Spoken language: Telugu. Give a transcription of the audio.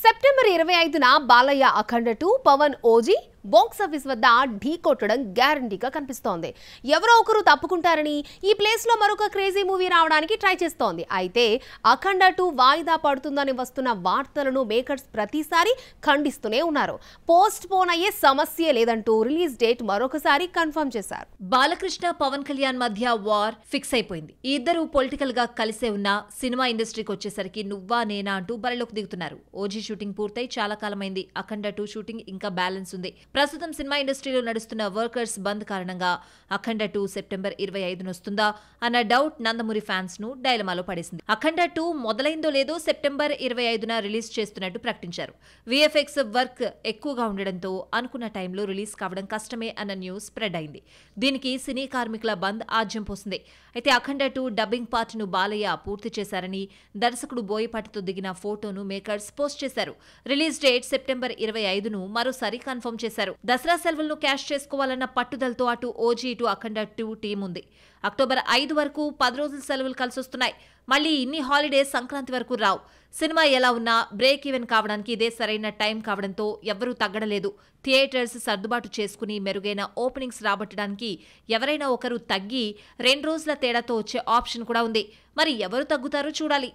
సెప్టెంబర్ 25న బాలయ్య అఖండ 2 పవన్ ఓజీ బాక్స్ ఆఫీస్ వద్ద ఢీ కొట్టడం గ్యారంటీగా కనిపిస్తోంది. ఎవరో ఒకరు తప్పుకుంటారని ఈ ప్లేస్ లో మరొక క్రేజీ మూవీ రావడానికి ట్రై చేస్తోంది. అయితే అఖండ 2 వాయిదా పడుతుందని వస్తున్న వార్తలను మేకర్స్ ప్రతిసారి ఖండిస్తూనే ఉన్నారు. పోస్ట్ పోన్ అయ్యే సమస్య లేదంటూ రిలీజ్ డేట్ మరొకసారి కన్ఫర్మ్ చేశారు. బాలకృష్ణ పవన్ కళ్యాణ్ మధ్య వార్ ఫిక్స్ అయిపోయింది. ఈ ఇద్దరు పొలిటికల్ గా కలిసే ఉన్న సినిమా ఇండస్ట్రీకి వచ్చేసరికి నువ్వా నేనా అంటూ బరిలోకి దిగుతున్నారు. ఓజీ షూటింగ్ పూర్తయి చాలా కాలమైంది. అఖండ 2 షూటింగ్ ఇంకా బ్యాలెన్స్ ఉంది. ప్రస్తుతం సినిమా ఇండస్ట్రీలో నడుస్తున్న వర్కర్స్ బంద్ కారణంగా అఖండ 2 సెప్టెంబర్ 25న వస్తుందా అన్న డౌట్ నందమూరి ఫ్యాన్స్ ను డైలమాలో పడేసింది. అఖండ 2 మొదలైందో లేదో సెప్టెంబర్ 25న రిలీజ్ చేస్తున్నట్టు ప్రకటించారు. విఎఫ్ఎక్స్ వర్క్ ఎక్కువగా ఉండడంతో అనుకున్న టైంలో రిలీజ్ కావడం కష్టమే అన్న న్యూస్ స్ప్రెడ్ అయింది. దీనికి సినీ కార్మికుల బంద్ ఆజ్యం పోసింది. అయితే అఖండ 2 డబ్బింగ్ పార్ట్ ను బాలయ్య పూర్తి చేశారని దర్శకుడు బోయపాటితో దిగిన ఫోటోను మేకర్స్ పోస్ట్ చేశారు. రిలీజ్ డేట్ సెప్టెంబర్ 25ను మరోసారి కన్ఫర్మ్ చేశారు. దసరా సెలవులను క్యాష్ చేసుకోవాలన్న పట్టుదలతో అటు ఓజీ ఇటు అఖండ 2 టీం ఉంది. అక్టోబర్ 5 వరకు 10 రోజుల సెలవులు కలిసొస్తున్నాయి. మళ్లీ ఇన్ని హాలిడేస్ సంక్రాంతి వరకు రావు. సినిమా ఎలా ఉన్నా బ్రేక్ ఈవెన్ కావడానికి ఇదే సరైన టైం కావడంతో ఎవ్వరూ తగ్గడలేదు. థియేటర్స్ సర్దుబాటు చేసుకుని మెరుగైన ఓపెనింగ్స్ రాబట్టడానికి ఎవరైనా ఒకరు తగ్గి 2 రోజుల తేడాతో వచ్చే ఆప్షన్ కూడా ఉంది. మరి ఎవరు తగ్గుతారో చూడాలి.